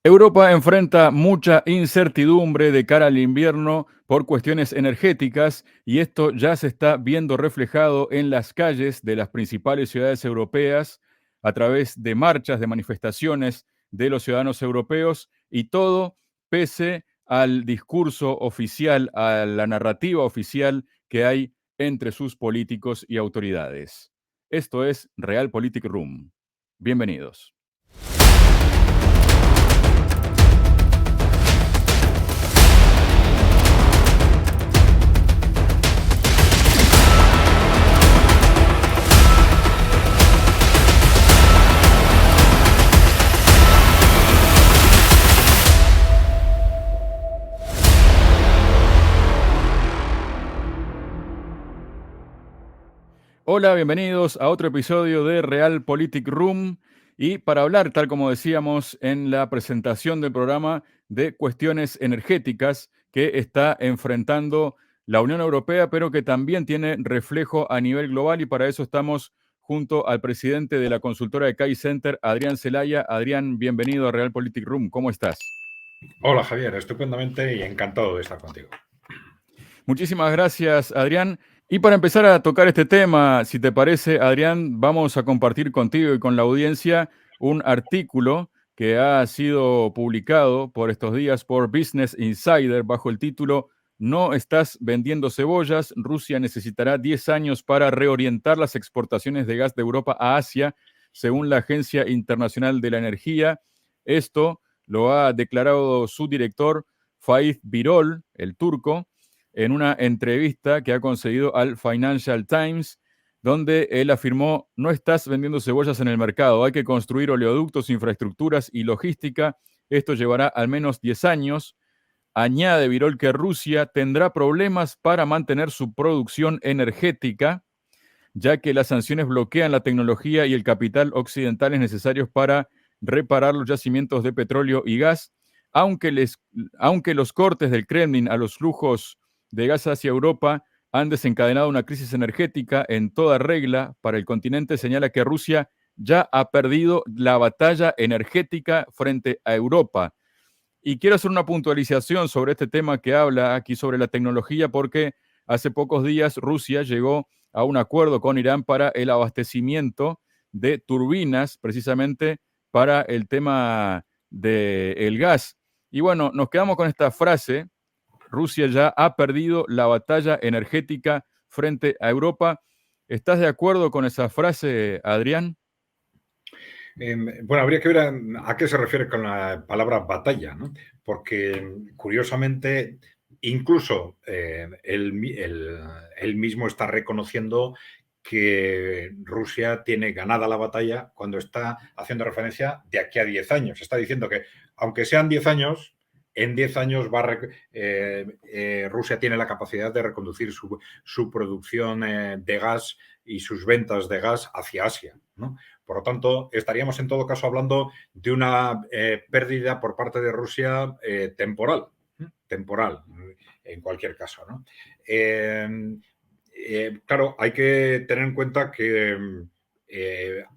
Europa enfrenta mucha incertidumbre de cara al invierno por cuestiones energéticas y esto ya se está viendo reflejado en las calles de las principales ciudades europeas a través de marchas, de manifestaciones de los ciudadanos europeos y todo pese al discurso oficial, a la narrativa oficial que hay entre sus políticos y autoridades. Esto es Realpolitik Room. Bienvenidos. Hola, bienvenidos a otro episodio de Realpolitik Room y para hablar, tal como decíamos en la presentación del programa, de cuestiones energéticas que está enfrentando la Unión Europea, pero que también tiene reflejo a nivel global y para eso estamos junto al presidente de la consultora de CAI Center, Adrián Celaya. Adrián, bienvenido a Realpolitik Room. ¿Cómo estás? Hola Javier, estupendamente y encantado de estar contigo. Muchísimas gracias, Adrián. Y para empezar a tocar este tema, si te parece, Adrián, vamos a compartir contigo y con la audiencia un artículo que ha sido publicado por estos días por Business Insider bajo el título "No estás vendiendo cebollas, Rusia necesitará 10 años para reorientar las exportaciones de gas de Europa a Asia, según la Agencia Internacional de la Energía". Esto lo ha declarado su director, Faith Birol, el turco, en una entrevista que ha concedido al Financial Times, donde él afirmó: no estás vendiendo cebollas en el mercado, hay que construir oleoductos, infraestructuras y logística. Esto llevará al menos 10 años. Añade Birol que Rusia tendrá problemas para mantener su producción energética, ya que las sanciones bloquean la tecnología y el capital occidentales necesarios para reparar los yacimientos de petróleo y gas, aunque, aunque los cortes del Kremlin a los flujos de gas hacia Europa han desencadenado una crisis energética en toda regla para el continente, señala que Rusia ya ha perdido la batalla energética frente a Europa. Y quiero hacer una puntualización sobre este tema que habla aquí sobre la tecnología, porque hace pocos días Rusia llegó a un acuerdo con Irán para el abastecimiento de turbinas, precisamente para el tema del gas. Y bueno, nos quedamos con esta frase: Rusia ya ha perdido la batalla energética frente a Europa. ¿Estás de acuerdo con esa frase, Adrián? Bueno, habría que ver a qué se refiere con la palabra batalla, ¿no? Porque curiosamente, incluso él mismo está reconociendo que Rusia tiene ganada la batalla cuando está haciendo referencia de aquí a 10 años. Está diciendo que, aunque sean 10 años, en 10 años Rusia tiene la capacidad de reconducir su producción de gas y sus ventas de gas hacia Asia, ¿no? Por lo tanto, estaríamos en todo caso hablando de una pérdida por parte de Rusia temporal, en cualquier caso, ¿no? Claro, hay que tener en cuenta que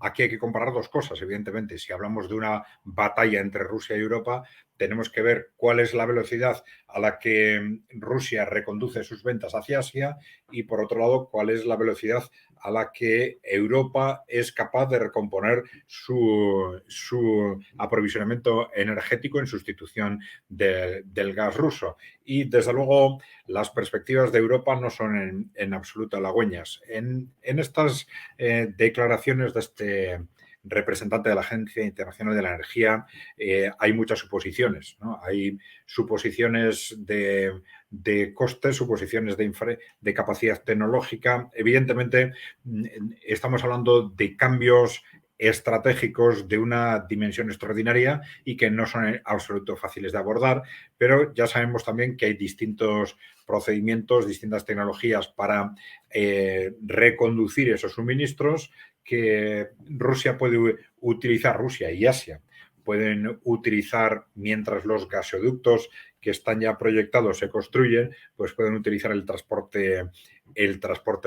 aquí hay que comparar dos cosas, evidentemente. Si hablamos de una batalla entre Rusia y Europa, tenemos que ver cuál es la velocidad a la que Rusia reconduce sus ventas hacia Asia y, por otro lado, cuál es la velocidad a la que Europa es capaz de recomponer su aprovisionamiento energético en sustitución del gas ruso. Y, desde luego, las perspectivas de Europa no son en absoluto halagüeñas. En estas declaraciones de este representante de la Agencia Internacional de la Energía hay muchas suposiciones, ¿no? Hay suposiciones de costes, suposiciones de capacidad tecnológica. Evidentemente, estamos hablando de cambios estratégicos de una dimensión extraordinaria y que no son en absoluto fáciles de abordar, pero ya sabemos también que hay distintos procedimientos, distintas tecnologías para reconducir esos suministros que Rusia puede utilizar, Rusia y Asia pueden utilizar, mientras los gasoductos que están ya proyectados se construyen, pues pueden utilizar el transporte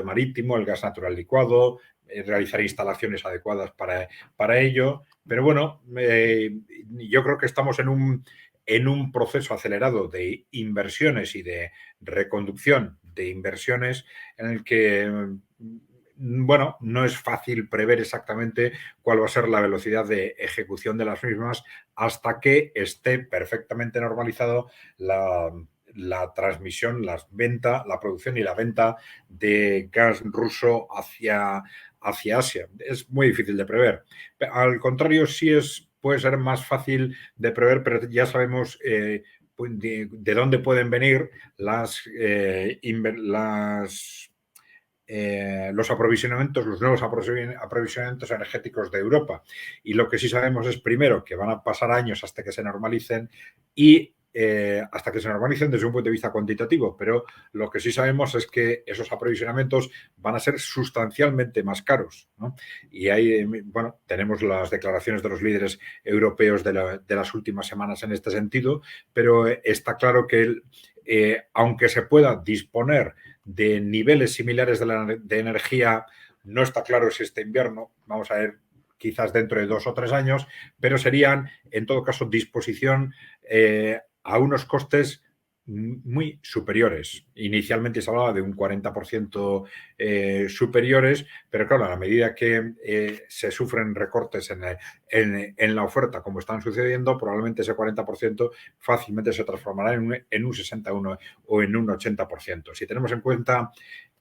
marítimo, el gas natural licuado, realizar instalaciones adecuadas para ello. Pero bueno, yo creo que estamos en un proceso acelerado de inversiones y de reconducción de inversiones en el que, bueno, no es fácil prever exactamente cuál va a ser la velocidad de ejecución de las mismas hasta que esté perfectamente normalizado la transmisión, la producción y la venta de gas ruso hacia Asia. Es muy difícil de prever. Al contrario, puede ser más fácil de prever, pero ya sabemos de dónde pueden venir los aprovisionamientos, los nuevos aprovisionamientos energéticos de Europa. Y lo que sí sabemos es, primero, que van a pasar años hasta que se normalicen y hasta que se normalicen desde un punto de vista cuantitativo, pero lo que sí sabemos es que esos aprovisionamientos van a ser sustancialmente más caros, ¿no? Y ahí, bueno, tenemos las declaraciones de los líderes europeos de las últimas semanas en este sentido, pero está claro que aunque se pueda disponer de niveles similares de energía, no está claro si este invierno, vamos a ver, quizás dentro de 2 o 3 años, pero serían, en todo caso, disposición a unos costes muy superiores. Inicialmente se hablaba de un 40% superiores, pero claro, a la medida que se sufren recortes en la oferta, como están sucediendo, probablemente ese 40% fácilmente se transformará en un 61 o en un 80%. Si tenemos en cuenta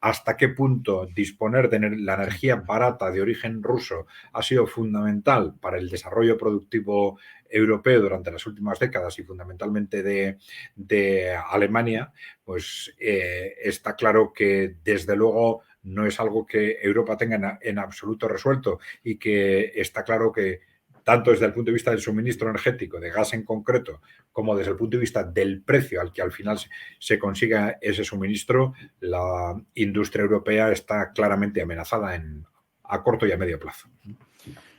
hasta qué punto disponer de la energía barata de origen ruso ha sido fundamental para el desarrollo productivo europeo durante las últimas décadas y fundamentalmente de Alemania, pues está claro que desde luego no es algo que Europa tenga en absoluto resuelto y que está claro que tanto desde el punto de vista del suministro energético, de gas en concreto, como desde el punto de vista del precio al que al final se consiga ese suministro, la industria europea está claramente amenazada a corto y a medio plazo.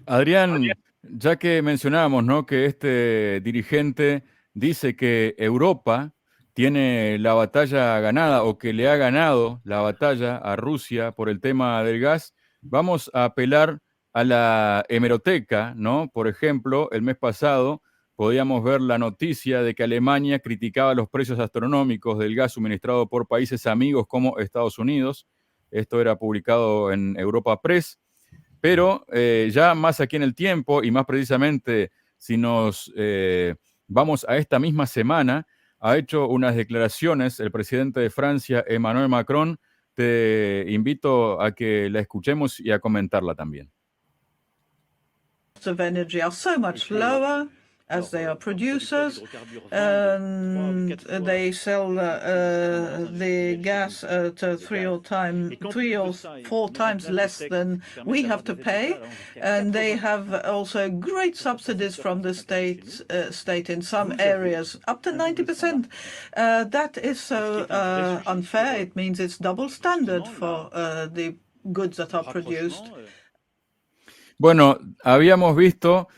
Adrián, ya que mencionábamos, ¿no?, que este dirigente dice que Europa tiene la batalla ganada o que le ha ganado la batalla a Rusia por el tema del gas, vamos a apelar a la hemeroteca, ¿no? Por ejemplo, el mes pasado podíamos ver la noticia de que Alemania criticaba los precios astronómicos del gas suministrado por países amigos como Estados Unidos. Esto era publicado en Europa Press. Pero ya más aquí en el tiempo y más precisamente si nos vamos a esta misma semana, ha hecho unas declaraciones el presidente de Francia, Emmanuel Macron. Te invito a que la escuchemos y a comentarla también. Of energy are so much lower as they are producers, and they sell the gas at 3 or 4 times less than we have to pay, and they have also great subsidies from the state in some areas, up to 90%. That is so unfair. It means it's double standard for the goods that are produced. Bueno, habíamos visto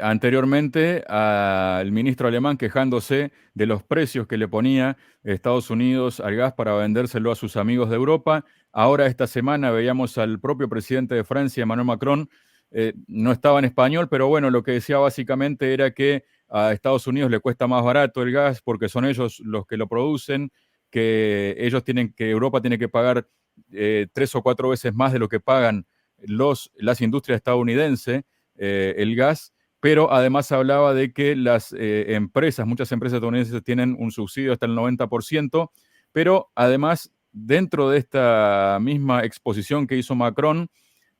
anteriormente al ministro alemán quejándose de los precios que le ponía Estados Unidos al gas para vendérselo a sus amigos de Europa. Ahora esta semana veíamos al propio presidente de Francia, Emmanuel Macron, no estaba en español, pero bueno, lo que decía básicamente era que a Estados Unidos le cuesta más barato el gas porque son ellos los que lo producen, que Europa tiene que pagar 3 o 4 veces más de lo que pagan las industrias estadounidenses, el gas, pero además hablaba de que las muchas empresas estadounidenses tienen un subsidio hasta el 90%, pero además dentro de esta misma exposición que hizo Macron,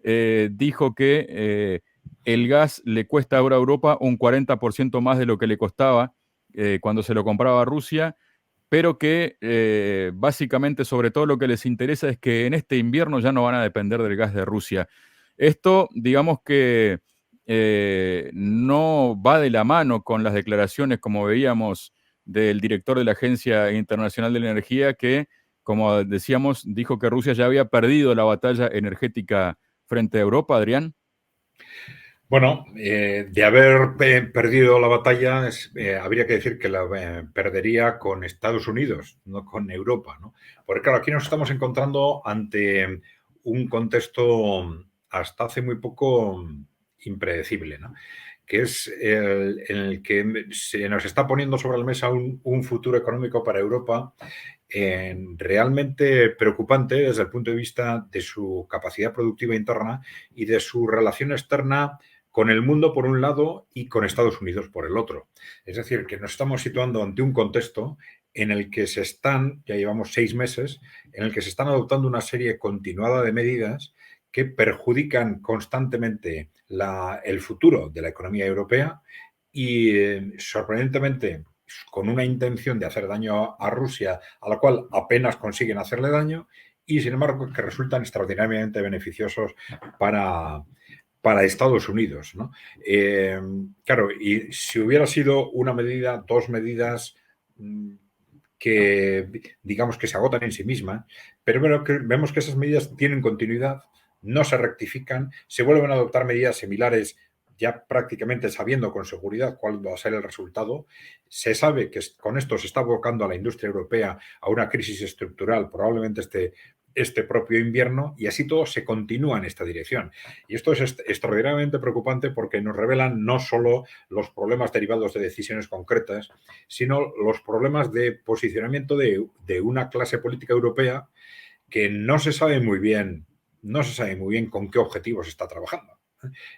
dijo que el gas le cuesta ahora a Europa un 40% más de lo que le costaba cuando se lo compraba a Rusia, pero que básicamente sobre todo lo que les interesa es que en este invierno ya no van a depender del gas de Rusia. Esto, digamos que no va de la mano con las declaraciones, como veíamos, del director de la Agencia Internacional de la Energía, que, como decíamos, dijo que Rusia ya había perdido la batalla energética frente a Europa, Adrián. Bueno, de haber perdido la batalla, habría que decir que la perdería con Estados Unidos, no con Europa, ¿no? Porque claro, aquí nos estamos encontrando ante un contexto hasta hace muy poco impredecible, ¿no? Que es en el que se nos está poniendo sobre la mesa un futuro económico para Europa realmente preocupante desde el punto de vista de su capacidad productiva interna y de su relación externa con el mundo por un lado y con Estados Unidos por el otro. Es decir, que nos estamos situando ante un contexto en el que ya llevamos 6 meses, en el que se están adoptando una serie continuada de medidas que perjudican constantemente el futuro de la economía europea y, sorprendentemente, con una intención de hacer daño a Rusia, a la cual apenas consiguen hacerle daño, y sin embargo que resultan extraordinariamente beneficiosos para Estados Unidos, ¿no? Claro, y si hubiera sido una medida, 2 medidas que digamos que se agotan en sí mismas, pero bueno, vemos que esas medidas tienen continuidad, no se rectifican, se vuelven a adoptar medidas similares ya prácticamente sabiendo con seguridad cuál va a ser el resultado. Se sabe que con esto se está abocando a la industria europea a una crisis estructural, probablemente este propio invierno, y así todo se continúa en esta dirección. Y esto es extraordinariamente preocupante porque nos revelan no solo los problemas derivados de decisiones concretas, sino los problemas de posicionamiento de una clase política europea que no se sabe muy bien con qué objetivos está trabajando.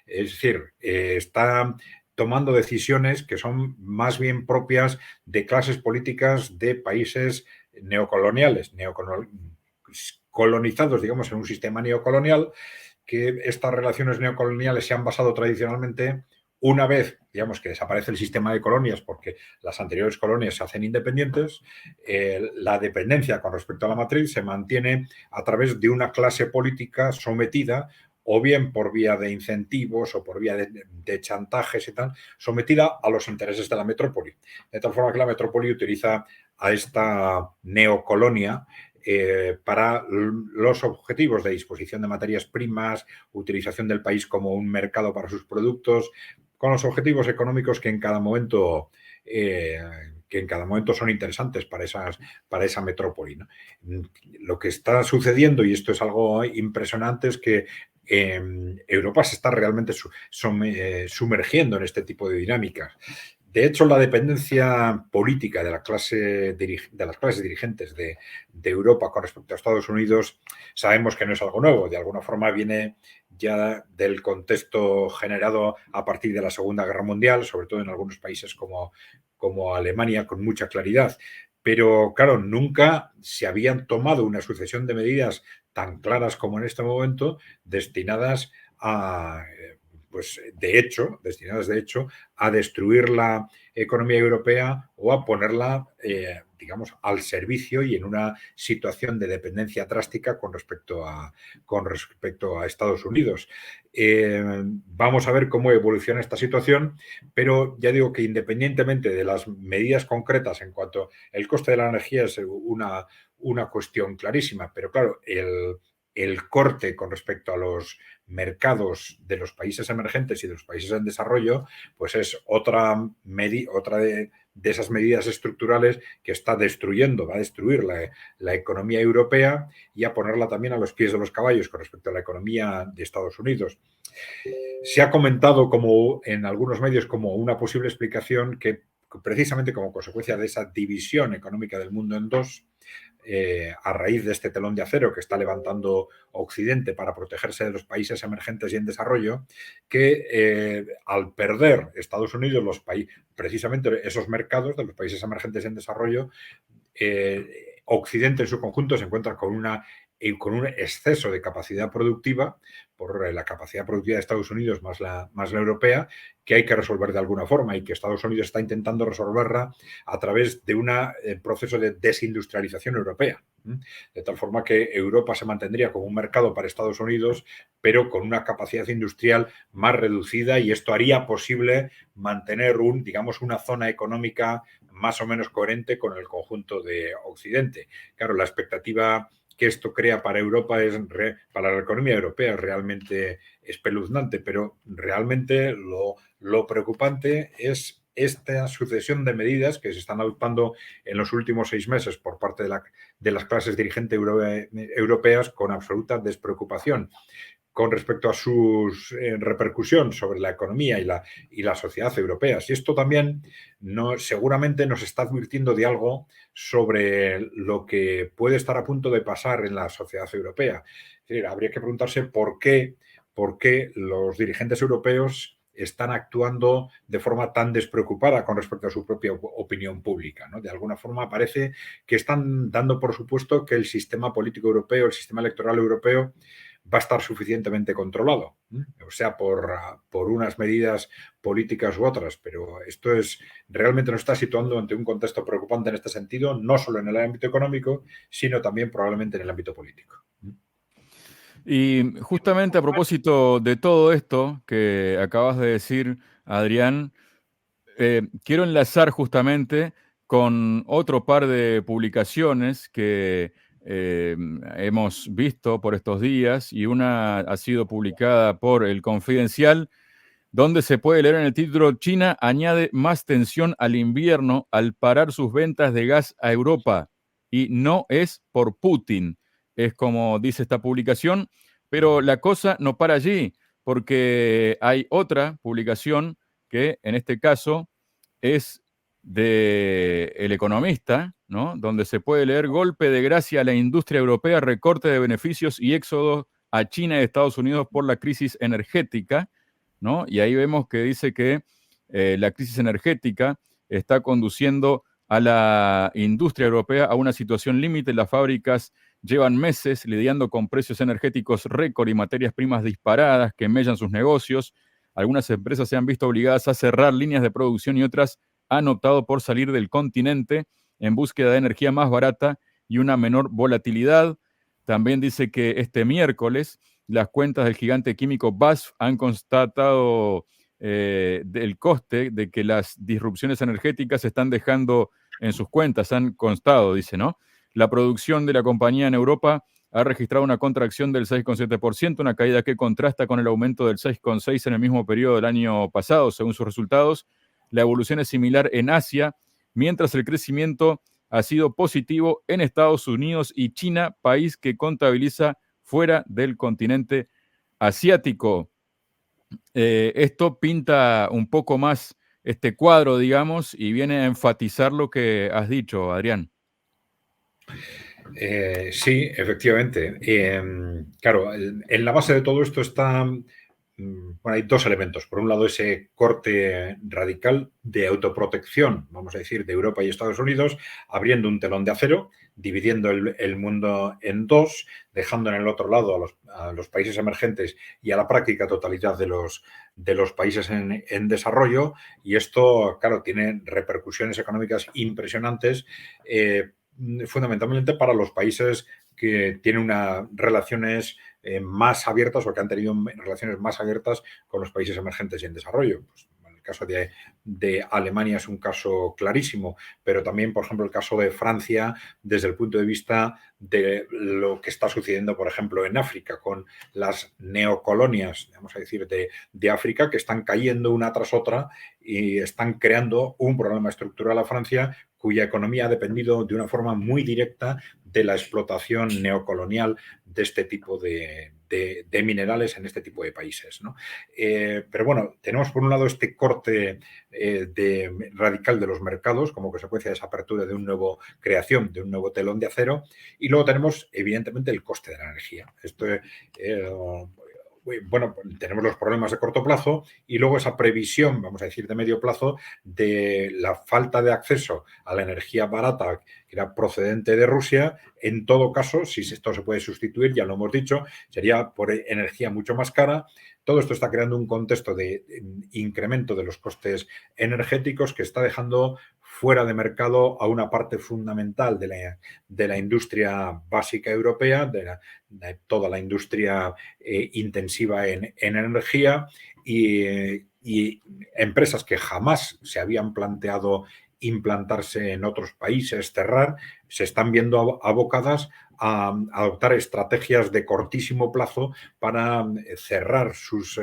Es decir, está tomando decisiones que son más bien propias de clases políticas de países colonizados, digamos, en un sistema neocolonial, que estas relaciones neocoloniales se han basado tradicionalmente, una vez, digamos, que desaparece el sistema de colonias porque las anteriores colonias se hacen independientes, la dependencia con respecto a la matriz se mantiene a través de una clase política sometida, o bien por vía de incentivos o por vía de chantajes y tal, sometida a los intereses de la metrópoli. De tal forma que la metrópoli utiliza a esta neocolonia para los objetivos de disposición de materias primas, utilización del país como un mercado para sus productos, con los objetivos económicos que en cada momento son interesantes para esa metrópoli, ¿no? Lo que está sucediendo, y esto es algo impresionante, es que Europa se está realmente sumergiendo en este tipo de dinámicas. De hecho, la dependencia política de las clases dirigentes de Europa con respecto a Estados Unidos sabemos que no es algo nuevo. De alguna forma viene ya del contexto generado a partir de la Segunda Guerra Mundial, sobre todo en algunos países como Alemania, con mucha claridad. Pero, claro, nunca se habían tomado una sucesión de medidas tan claras como en este momento, destinadas de hecho, a destruir la economía europea o a ponerla, digamos, al servicio y en una situación de dependencia drástica con respecto a Estados Unidos. Vamos a ver cómo evoluciona esta situación, pero ya digo que independientemente de las medidas concretas en cuanto el coste de la energía es una cuestión clarísima, pero claro, el corte con respecto a los mercados de los países emergentes y de los países en desarrollo, pues es otra de esas medidas estructurales que va a destruir la economía europea y a ponerla también a los pies de los caballos con respecto a la economía de Estados Unidos. Se ha comentado en algunos medios como una posible explicación que precisamente como consecuencia de esa división económica del mundo en dos, a raíz de este telón de acero que está levantando Occidente para protegerse de los países emergentes y en desarrollo, que al perder Estados Unidos precisamente esos mercados de los países emergentes y en desarrollo, Occidente en su conjunto se encuentra con un exceso de capacidad productiva por la capacidad productiva de Estados Unidos más la europea, que hay que resolver de alguna forma y que Estados Unidos está intentando resolverla a través de un proceso de desindustrialización europea. De tal forma que Europa se mantendría como un mercado para Estados Unidos, pero con una capacidad industrial más reducida, y esto haría posible mantener una zona económica más o menos coherente con el conjunto de Occidente. Claro, la expectativa que esto crea para Europa, para la economía europea, es realmente espeluznante, pero realmente lo preocupante es esta sucesión de medidas que se están adoptando en los últimos 6 meses por parte de las clases dirigentes europeas con absoluta despreocupación con respecto a su repercusión sobre la economía y la sociedad europea. Y esto también seguramente nos está advirtiendo de algo sobre lo que puede estar a punto de pasar en la sociedad europea. Es decir, habría que preguntarse por qué los dirigentes europeos están actuando de forma tan despreocupada con respecto a su propia opinión pública, ¿no? De alguna forma parece que están dando por supuesto que el sistema político europeo, el sistema electoral europeo, va a estar suficientemente controlado, o sea, por unas medidas políticas u otras, pero esto realmente nos está situando ante un contexto preocupante en este sentido, no solo en el ámbito económico, sino también probablemente en el ámbito político. Y justamente a propósito de todo esto que acabas de decir, Adrián, quiero enlazar justamente con otro par de publicaciones que hemos visto por estos días, y una ha sido publicada por El Confidencial, donde se puede leer en el título: China añade más tensión al invierno al parar sus ventas de gas a Europa, y no es por Putin. Es como dice esta publicación, pero la cosa no para allí, porque hay otra publicación que en este caso es de El Economista, ¿no? Donde se puede leer: golpe de gracia a la industria europea, recorte de beneficios y éxodo a China y Estados Unidos por la crisis energética, ¿no? Y ahí vemos que dice que la crisis energética está conduciendo a la industria europea a una situación límite. Las fábricas llevan meses lidiando con precios energéticos récord y materias primas disparadas que mellan sus negocios. Algunas empresas se han visto obligadas a cerrar líneas de producción y otras han optado por salir del continente en búsqueda de energía más barata y una menor volatilidad. También dice que este miércoles las cuentas del gigante químico BASF han constatado el coste de que las disrupciones energéticas se están dejando en sus cuentas, han constado, dice, ¿no? La producción de la compañía en Europa ha registrado una contracción del 6,7%, una caída que contrasta con el aumento del 6,6% en el mismo periodo del año pasado, según sus resultados. La evolución es similar en Asia, mientras el crecimiento ha sido positivo en Estados Unidos y China, país que contabiliza fuera del continente asiático. Esto pinta un poco más este cuadro, digamos, y viene a enfatizar lo que has dicho, Adrián. Sí, efectivamente. Claro, en la base de todo esto está, bueno, hay 2 elementos. Por un lado, ese corte radical de autoprotección, vamos a decir, de Europa y Estados Unidos, abriendo un telón de acero, dividiendo el mundo en 2, dejando en el otro lado a los países emergentes y a la práctica totalidad de los países en desarrollo. Y esto, claro, tiene repercusiones económicas impresionantes, fundamentalmente para los países que tienen unas relaciones más abiertas o que han tenido relaciones más abiertas con los países emergentes y en desarrollo. Pues, el caso de Alemania es un caso clarísimo, pero también, por ejemplo, el caso de Francia desde el punto de vista de lo que está sucediendo, por ejemplo, en África, con las neocolonias, vamos a decir, de África, que están cayendo una tras otra y están creando un problema estructural a Francia, cuya economía ha dependido de una forma muy directa de la explotación neocolonial de este tipo de minerales en este tipo de países, ¿no? Pero bueno, tenemos por un lado este corte radical de los mercados como consecuencia de esa apertura de creación de un nuevo telón de acero, y luego tenemos evidentemente el coste de la energía. Esto bueno, tenemos los problemas de corto plazo y luego esa previsión, vamos a decir, de medio plazo de la falta de acceso a la energía barata que era procedente de Rusia. En todo caso, si esto se puede sustituir, ya lo hemos dicho, sería por energía mucho más cara. Todo esto está creando un contexto de incremento de los costes energéticos que está dejando fuera de mercado a una parte fundamental de la industria básica europea, de toda la industria intensiva en energía y empresas que jamás se habían planteado implantarse en otros países, cerrar, se están viendo abocadas a adoptar estrategias de cortísimo plazo para cerrar sus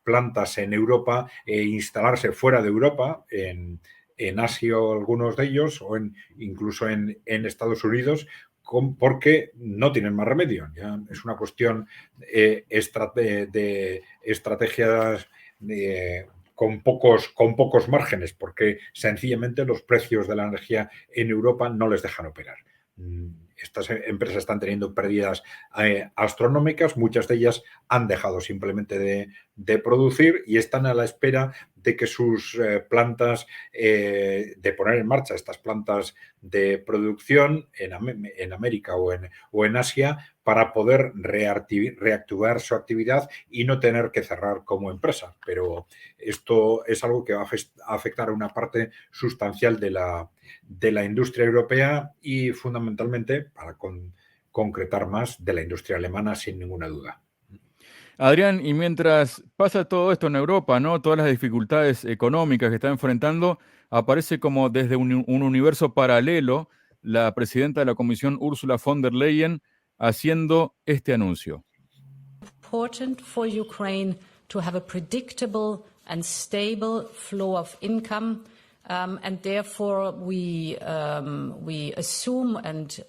plantas en Europa e instalarse fuera de Europa, en Asia algunos de ellos, o incluso en Estados Unidos, porque no tienen más remedio. Ya es una cuestión de estrategias con pocos márgenes, porque sencillamente los precios de la energía en Europa no les dejan operar. Estas empresas están teniendo pérdidas astronómicas, muchas de ellas han dejado simplemente de producir y están a la espera de que sus plantas, de poner en marcha estas plantas de producción en América o en Asia, para poder reactivar su actividad y no tener que cerrar como empresa. Pero esto es algo que va a afectar a una parte sustancial de la industria europea y fundamentalmente, para concretar más, de la industria alemana, sin ninguna duda. Adrián, y mientras pasa todo esto en Europa, ¿no? Todas las dificultades económicas que está enfrentando, aparece como desde un universo paralelo la presidenta de la Comisión, Ursula von der Leyen, haciendo este anuncio. Important for Ukraine to have a predictable and stable flow of income, and therefore we assume and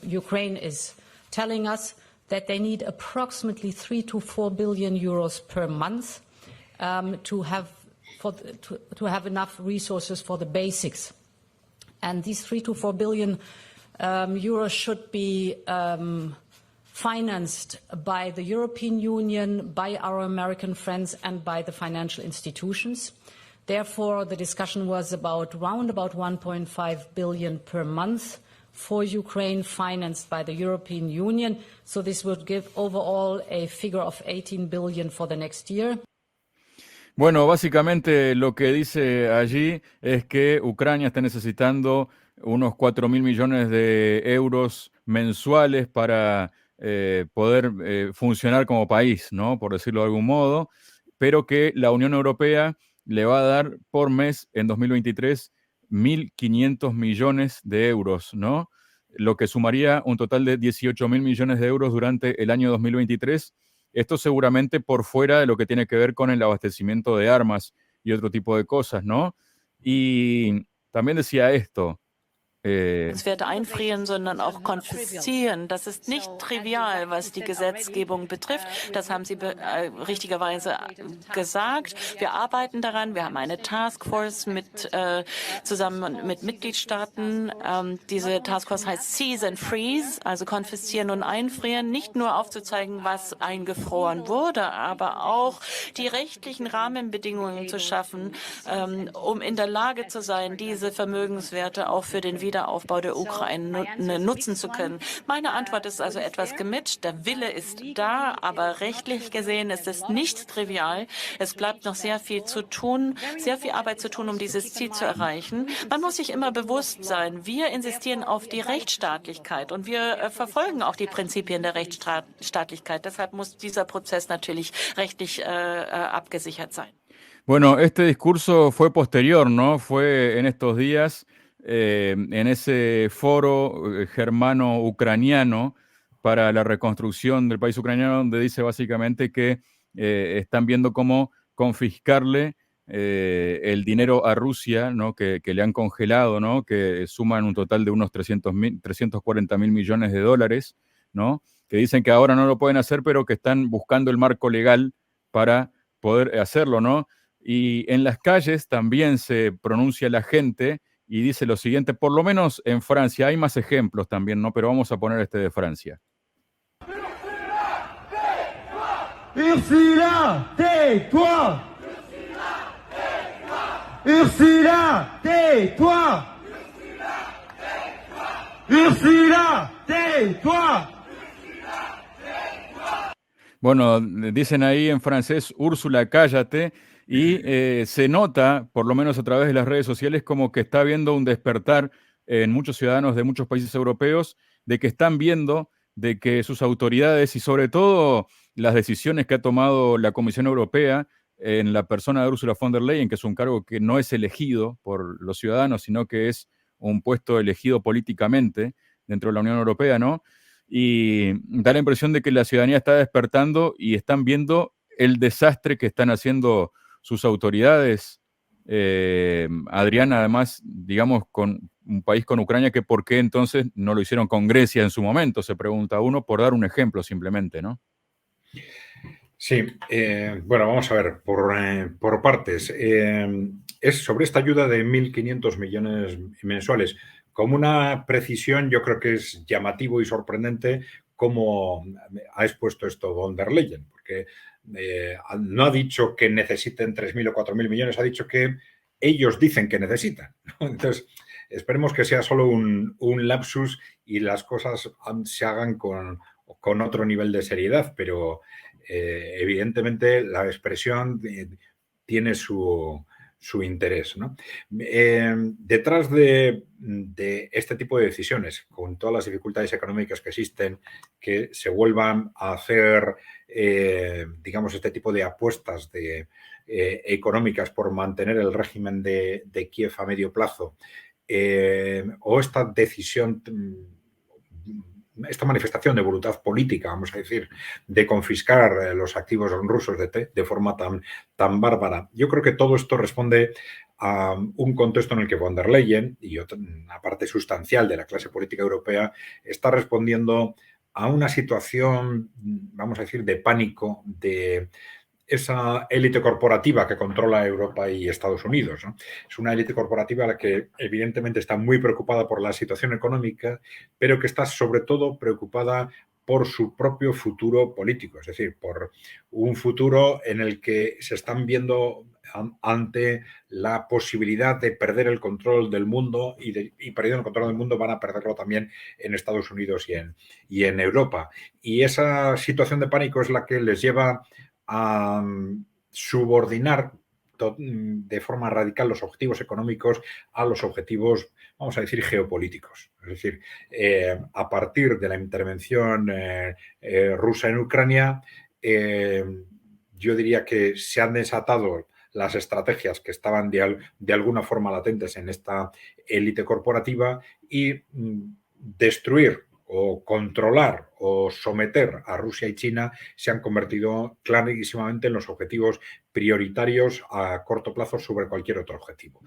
Ukraine is telling us that they need approximately 3 to 4 billion euros per month to have enough resources for the basics. And these 3 to 4 billion euros should be financed by the European Union, by our American friends, and by the financial institutions. Therefore, the discussion was around about 1.5 billion per month for Ukraine, financed by the European Union. So this would give overall a figure of 18 billion for the next year. Bueno, básicamente lo que dice allí es que Ucrania está necesitando unos 4.000 millones de euros mensuales para poder funcionar como país, ¿no? Por decirlo de algún modo, pero que la Unión Europea le va a dar por mes en 2023 1.500 millones de euros, ¿no? Lo que sumaría un total de 18.000 millones de euros durante el año 2023. Esto seguramente por fuera de lo que tiene que ver con el abastecimiento de armas y otro tipo de cosas, ¿no? Y también decía esto. Werte einfrieren, sondern auch konfiszieren. Das ist nicht trivial, was die Gesetzgebung betrifft. Das haben Sie richtigerweise gesagt. Wir arbeiten daran. Wir haben eine Taskforce zusammen mit Mitgliedstaaten. Diese Taskforce heißt Seize and Freeze, also konfiszieren und einfrieren. Nicht nur aufzuzeigen, was eingefroren wurde, aber auch die rechtlichen Rahmenbedingungen zu schaffen, um in der Lage zu sein, diese Vermögenswerte auch für den Wiederaufbau der Ukraine nutzen zu können. Meine Antwort ist also etwas gemischt. Der Wille ist da, aber rechtlich gesehen ist es nicht trivial. Es bleibt noch sehr viel zu tun, sehr viel Arbeit zu tun, um dieses Ziel zu erreichen. Man muss sich immer bewusst sein, wir insistieren auf die Rechtsstaatlichkeit und wir verfolgen auch die Prinzipien der Rechtsstaatlichkeit. Deshalb muss dieser Prozess natürlich rechtlich abgesichert sein. Bueno, este discurso fue posterior, ¿no? Fue en estos días. En ese foro germano-ucraniano para la reconstrucción del país ucraniano, donde dice básicamente que están viendo cómo confiscarle el dinero a Rusia, ¿no? que le han congelado, ¿no? Que suman un total de unos 340.000 millones de dólares, ¿no? Que dicen que ahora no lo pueden hacer, pero que están buscando el marco legal para poder hacerlo, ¿no? Y en las calles también se pronuncia la gente y dice lo siguiente, por lo menos en Francia, hay más ejemplos también, ¿no? Pero vamos a poner este de Francia. Ursula, tais-toi! Ursula, tais-toi! Ursula, tais-toi! Bueno, dicen ahí en francés, Úrsula, cállate. Y se nota, por lo menos a través de las redes sociales, como que está habiendo un despertar en muchos ciudadanos de muchos países europeos, de que están viendo de que sus autoridades y sobre todo las decisiones que ha tomado la Comisión Europea en la persona de Ursula von der Leyen, que es un cargo que no es elegido por los ciudadanos, sino que es un puesto elegido políticamente dentro de la Unión Europea, ¿no? Y da la impresión de que la ciudadanía está despertando y están viendo el desastre que están haciendo sus autoridades. Adrián, además, digamos, con un país con Ucrania, que por qué entonces no lo hicieron con Grecia en su momento, se pregunta uno, por dar un ejemplo simplemente, ¿no? Sí, bueno, vamos a ver, por partes. Es sobre esta ayuda de 1.500 millones mensuales. Con una precisión, yo creo que es llamativo y sorprendente cómo ha expuesto esto von der Leyen, porque no ha dicho que necesiten 3.000 o 4.000 millones, ha dicho que ellos dicen que necesitan, ¿no? Entonces, esperemos que sea solo un lapsus y las cosas se hagan con otro nivel de seriedad, pero evidentemente la expresión tiene su interés, ¿no? Detrás de este tipo de decisiones, con todas las dificultades económicas que existen, que se vuelvan a hacer, digamos, este tipo de apuestas económicas por mantener el régimen de Kiev a medio plazo, o esta decisión, esta manifestación de voluntad política, vamos a decir, de confiscar los activos rusos de forma tan bárbara. Yo creo que todo esto responde a un contexto en el que von der Leyen y una parte sustancial de la clase política europea está respondiendo a una situación, vamos a decir, de pánico, de esa élite corporativa que controla Europa y Estados Unidos, ¿no? Es una élite corporativa a la que evidentemente está muy preocupada por la situación económica, pero que está sobre todo preocupada por su propio futuro político, es decir, por un futuro en el que se están viendo ante la posibilidad de perder el control del mundo y perdiendo el control del mundo van a perderlo también en Estados Unidos y en Europa. Y esa situación de pánico es la que les lleva a subordinar de forma radical los objetivos económicos a los objetivos, vamos a decir, geopolíticos. Es decir, a partir de la intervención rusa en Ucrania, yo diría que se han desatado las estrategias que estaban de alguna forma latentes en esta élite corporativa y destruir o controlar o someter a Rusia y China se han convertido clarísimamente en los objetivos prioritarios a corto plazo sobre cualquier otro objetivo.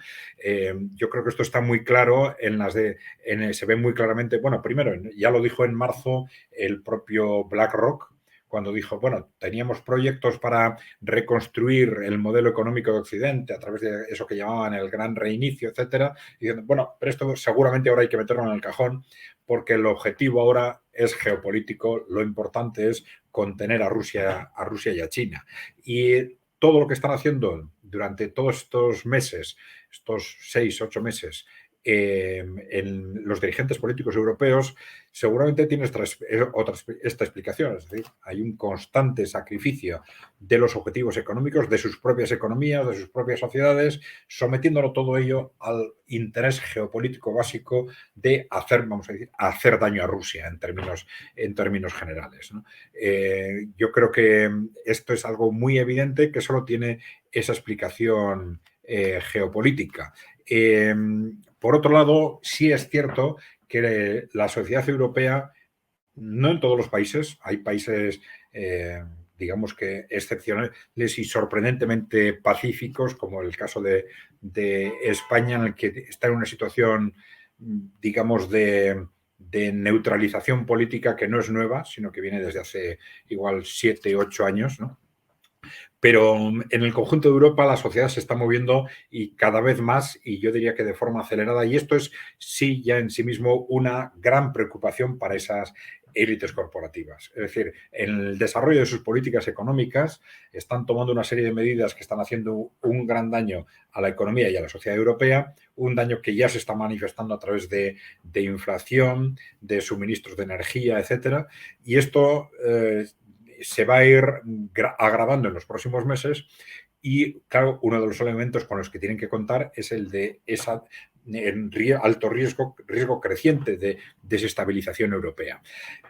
Yo creo que esto está muy claro se ve muy claramente, bueno, primero, ya lo dijo en marzo el propio BlackRock, cuando dijo, bueno, teníamos proyectos para reconstruir el modelo económico de Occidente a través de eso que llamaban el gran reinicio, etcétera, y diciendo, bueno, pero esto seguramente ahora hay que meterlo en el cajón porque el objetivo ahora es geopolítico, lo importante es contener a Rusia y a China. Y todo lo que están haciendo durante todos estos meses, estos 6-8 meses, en los dirigentes políticos europeos, seguramente tiene esta explicación. Es decir, hay un constante sacrificio de los objetivos económicos, de sus propias economías, de sus propias sociedades, sometiéndolo todo ello al interés geopolítico básico de hacer, vamos a decir, hacer daño a Rusia en términos generales, ¿no? Yo creo que esto es algo muy evidente que solo tiene esa explicación geopolítica. Por otro lado, sí es cierto que la sociedad europea, no en todos los países, hay países, digamos que excepcionales y sorprendentemente pacíficos, como el caso de España, en el que está en una situación, digamos, de neutralización política que no es nueva, sino que viene desde hace igual 7-8 años, ¿no? Pero en el conjunto de Europa la sociedad se está moviendo y cada vez más, y yo diría que de forma acelerada, y esto es sí ya en sí mismo una gran preocupación para esas élites corporativas. Es decir, en el desarrollo de sus políticas económicas están tomando una serie de medidas que están haciendo un gran daño a la economía y a la sociedad europea, un daño que ya se está manifestando a través de inflación, de suministros de energía, etcétera, y esto se va a ir agravando en los próximos meses Y claro, uno de los elementos con los que tienen que contar es el de esa alto riesgo creciente de desestabilización europea.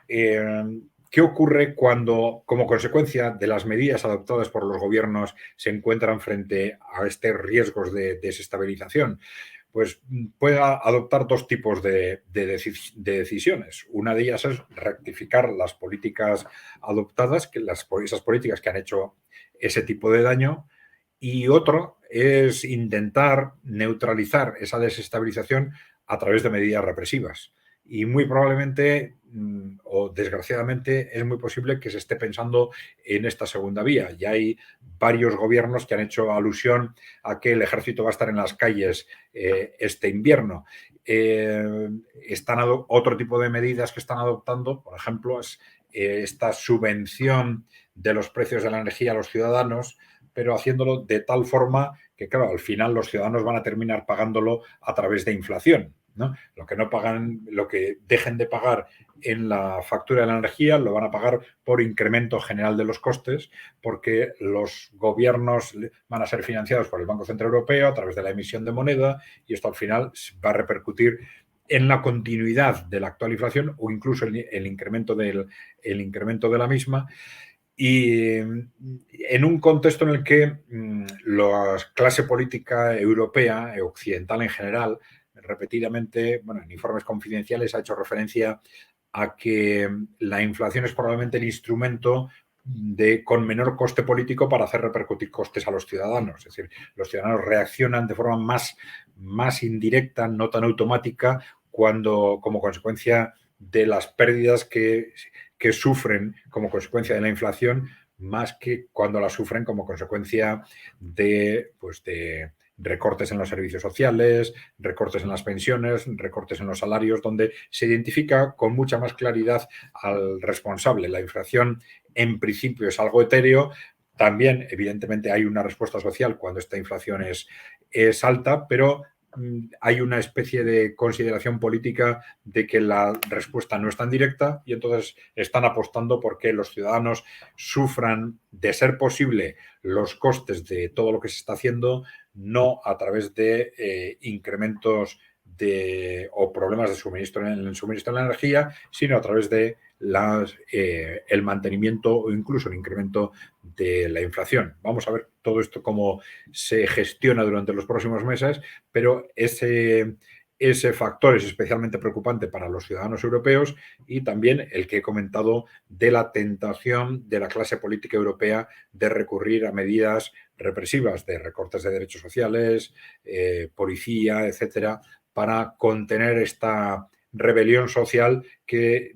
¿Qué ocurre cuando, como consecuencia de las medidas adoptadas por los gobiernos, se encuentran frente a estos riesgos de desestabilización? Pues puede adoptar dos tipos de decisiones. Una de ellas es rectificar las políticas adoptadas, esas políticas que han hecho ese tipo de daño, y otro es intentar neutralizar esa desestabilización a través de medidas represivas. Y muy probablemente, o desgraciadamente, es muy posible que se esté pensando en esta segunda vía. Ya hay varios gobiernos que han hecho alusión a que el ejército va a estar en las calles este invierno. Otro tipo de medidas que están adoptando, por ejemplo, es esta subvención de los precios de la energía a los ciudadanos, pero haciéndolo de tal forma que, claro, al final los ciudadanos van a terminar pagándolo a través de inflación, ¿no? Lo que no pagan, lo que dejen de pagar en la factura de la energía lo van a pagar por incremento general de los costes, porque los gobiernos van a ser financiados por el Banco Central Europeo a través de la emisión de moneda, y esto al final va a repercutir en la continuidad de la actual inflación o incluso el incremento de la misma. Y en un contexto en el que la clase política europea, occidental en general, repetidamente, en informes confidenciales ha hecho referencia a que la inflación es probablemente el instrumento con menor coste político para hacer repercutir costes a los ciudadanos. Es decir, los ciudadanos reaccionan de forma más indirecta, no tan automática, cuando, como consecuencia de las pérdidas que sufren como consecuencia de la inflación, más que cuando la sufren como consecuencia de recortes en los servicios sociales, recortes en las pensiones, recortes en los salarios, donde se identifica con mucha más claridad al responsable. La inflación, en principio, es algo etéreo. También, evidentemente, hay una respuesta social cuando esta inflación es alta, pero hay una especie de consideración política de que la respuesta no es tan directa, y entonces están apostando por que los ciudadanos sufran, de ser posible, los costes de todo lo que se está haciendo, no a través de incrementos o problemas de suministro en el suministro de la energía, sino a través de el mantenimiento o incluso el incremento de la inflación. Vamos a ver todo esto cómo se gestiona durante los próximos meses, pero ese factor es especialmente preocupante para los ciudadanos europeos, y también el que he comentado de la tentación de la clase política europea de recurrir a medidas represivas, de recortes de derechos sociales, policía, etcétera, para contener esta rebelión social que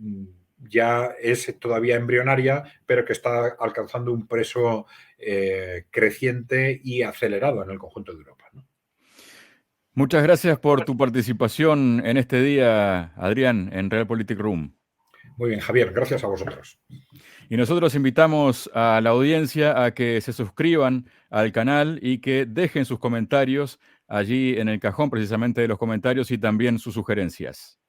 ya es todavía embrionaria, pero que está alcanzando un peso creciente y acelerado en el conjunto de Europa, ¿no? Muchas gracias por tu participación en este día, Adrián, en Realpolitik Room. Muy bien, Javier, gracias a vosotros. Y nosotros invitamos a la audiencia a que se suscriban al canal y que dejen sus comentarios allí en el cajón precisamente de los comentarios, y también sus sugerencias.